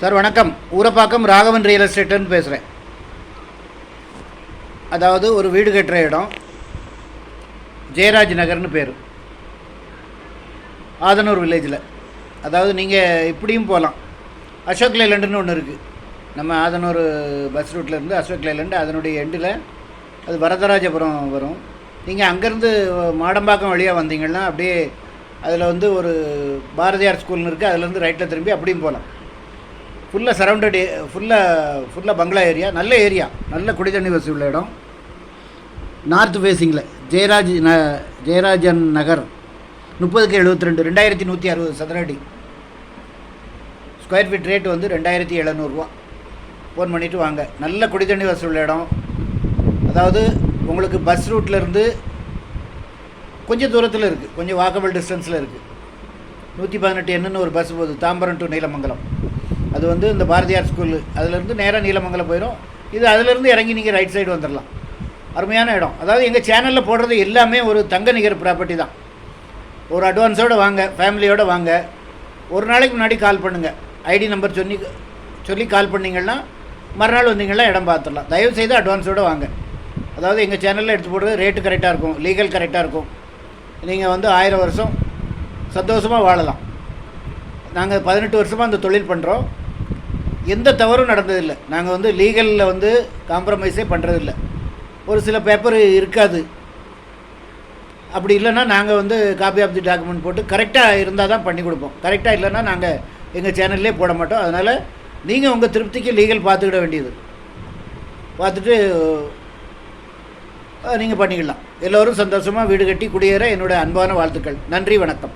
Sir வணக்கம். Urapakkam Raghavan real எஸ்டேட்டுன்னு பேசுகிறேன். அதாவது ஒரு வீடு கட்டுற இடம் ஜெயராஜ் நகர்னு பேர், ஆதனூர் வில்லேஜில். அதாவது நீங்கள் இப்படியும் போகலாம். அசோக் லேலண்டுன்னு ஒன்று இருக்குது. நம்ம ஆதனூர் பஸ் ரூட்லேருந்து அசோக் லேலண்டு அதனுடைய எண்டில் அது வரதராஜபுரம் வரும். நீங்கள் அங்கேருந்து மாடம்பாக்கம் வழியாக வந்தீங்கன்னா அப்படியே அதில் வந்து ஒரு பாரதியார் ஸ்கூல்னு இருக்குது. அதுலேருந்து ரைட்டில் திரும்பி அப்படியும் போகலாம். ஃபுல்லாக சரௌண்டட், ஃபுல்லாக பங்களா ஏரியா, நல்ல ஏரியா, நல்ல குடித்தண்ணி வசதி உள்ள இடம். நார்த் ஃபேஸிங்கில் ஜெயராஜன் நகர் 30/72 2160 சதுர அடி. ஸ்கொயர் ஃபீட் ரேட் வந்து 2700 ஃபோன் பண்ணிவிட்டு வாங்க. நல்ல குடித்தண்ணி வசதி உள்ள இடம். அதாவது உங்களுக்கு பஸ் ரூட்லேருந்து கொஞ்சம் தூரத்தில் இருக்குது, கொஞ்சம் வாக்கபிள் டிஸ்டன்ஸில் இருக்குது. 118 என்னன்னு ஒரு பஸ் போகுது தாம்பரம் டு நீலமங்கலம். அது வந்து இந்த பாரதியார் ஸ்கூலு, அதுலேருந்து நேராக நீலமங்கலம் போயிடும். இது அதிலேருந்து இறங்கி நீங்கள் ரைட் சைடு வந்துடலாம். அருமையான இடம். அதாவது எங்கள் சேனலில் போடுறது எல்லாமே ஒரு தங்க நிகர் ப்ராப்பர்ட்டி தான். ஒரு அட்வான்ஸோடு வாங்க, ஃபேமிலியோடு வாங்க. ஒரு நாளைக்கு முன்னாடி கால் பண்ணுங்கள். ஐடி நம்பர் சொல்லி கால் பண்ணிங்கன்னா மறுநாள் வந்தீங்கன்னா இடம் பார்த்துடலாம். தயவுசெய்து அட்வான்ஸோடு வாங்க. அதாவது எங்கள் சேனலில் எடுத்து போடுறது ரேட்டு கரெக்டாக இருக்கும், லீகல் கரெக்டாக இருக்கும். நீங்கள் வந்து 1000 வருஷம் சந்தோஷமாக வாழலாம். நாங்கள் 18 வருஷமாக அந்த தொழில் பண்ணுறோம். எந்த தவறும் நடந்ததில்லை. நாங்கள் வந்து லீகலில் வந்து காம்ப்ரமைஸே பண்ணுறதில்லை. ஒரு சில பேப்பர் இருக்காது, அப்படி இல்லைன்னா நாங்கள் வந்து காப்பி ஆஃப் தி டாக்குமெண்ட் போட்டு கரெக்டாக இருந்தால் தான் பண்ணி கொடுப்போம். கரெக்டாக இல்லைன்னா நாங்கள் எங்கள் சேனல்லே போட மாட்டோம். அதனால் நீங்கள் உங்கள் திருப்திக்கு லீகல் பார்த்துக்கிட வேண்டியது. பார்த்துட்டு நீங்கள் பண்ணிக்கலாம். எல்லோரும் சந்தோஷமாக வீடு கட்டி குடியேற என்னோடய அன்பான வாழ்த்துக்கள். நன்றி, வணக்கம்.